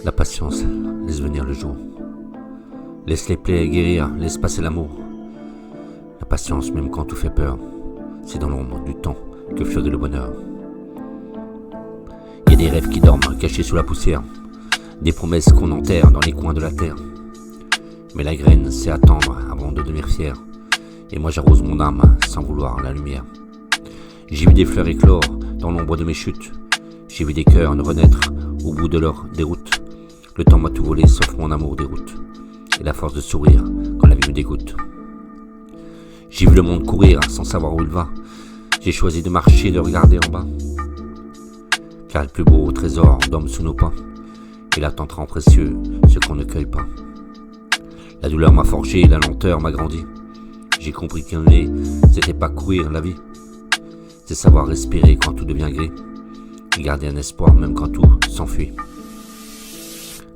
La patience, laisse venir le jour. Laisse les plaies guérir, laisse passer l'amour. La patience, même quand tout fait peur, c'est dans l'ombre du temps que fleurit le bonheur. Il y a des rêves qui dorment, cachés sous la poussière, des promesses qu'on enterre dans les coins de la terre. Mais la graine, c'est attendre avant de devenir fier. Et moi j'arrose mon âme sans vouloir la lumière. J'ai vu des fleurs éclore dans l'ombre de mes chutes. J'ai vu des cœurs ne renaître au bout de leur déroute. Le temps m'a tout volé sauf mon amour des routes et la force de sourire quand la vie me dégoûte. J'ai vu le monde courir sans savoir où il va. J'ai choisi de marcher, de regarder en bas. Car le plus beau trésor dorme sous nos pas. Et l'attente rend précieux ce qu'on ne cueille pas. La douleur m'a forgé, la lenteur m'a grandi. J'ai compris qu'aimer, c'était pas courir la vie. C'est savoir respirer quand tout devient gris. Et garder un espoir même quand tout s'enfuit.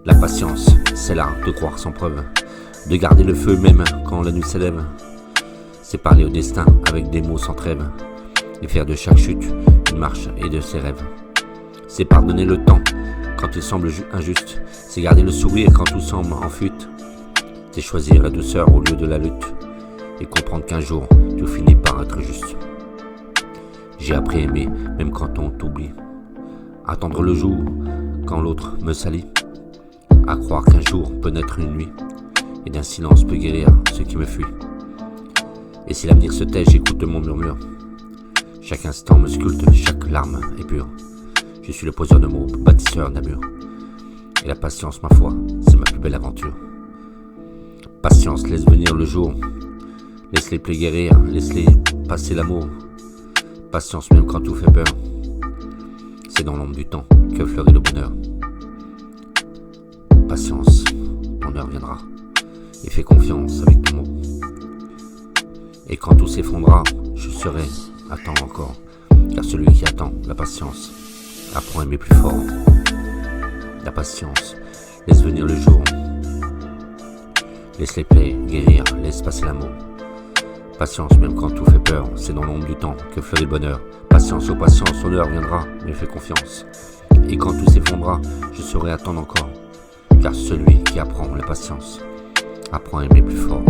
La patience, c'est l'art de croire sans preuve. De garder le feu même quand la nuit s'élève. C'est parler au destin avec des mots sans trêve. Et faire de chaque chute une marche et de ses rêves. C'est pardonner le temps quand il semble injuste. C'est garder le sourire quand tout semble en fuite. C'est choisir la douceur au lieu de la lutte. Et comprendre qu'un jour, tout finit par être juste. J'ai appris à aimer, même quand on t'oublie. Attendre le jour, quand l'autre me salit. À croire qu'un jour peut naître une nuit. Et d'un silence peut guérir ce qui me fuit. Et si l'avenir se tait, j'écoute mon murmure. Chaque instant me sculpte, chaque larme est pure. Je suis le poseur de mots, bâtisseur d'amour. Et la patience, ma foi, c'est ma plus belle aventure. Patience, laisse venir le jour. Laisse les plaies guérir, laisse-les passer l'amour. Patience même quand tout fait peur. C'est dans l'ombre du temps que fleurit le bonheur. Patience, ton heure viendra. Et fais confiance avec ton mot. Et quand tout s'effondrera, je serai, attends encore. Car celui qui attend, la patience, apprend à aimer plus fort. La patience, laisse venir le jour. Laisse les plaies guérir, laisse passer l'amour. Patience même quand tout fait peur, c'est dans l'ombre du temps que fleurit le bonheur. Patience, oh patience, son heure viendra, mais fais confiance. Et quand tout s'effondrera, je saurai attendre encore. Car celui qui apprend la patience, apprend à aimer plus fort.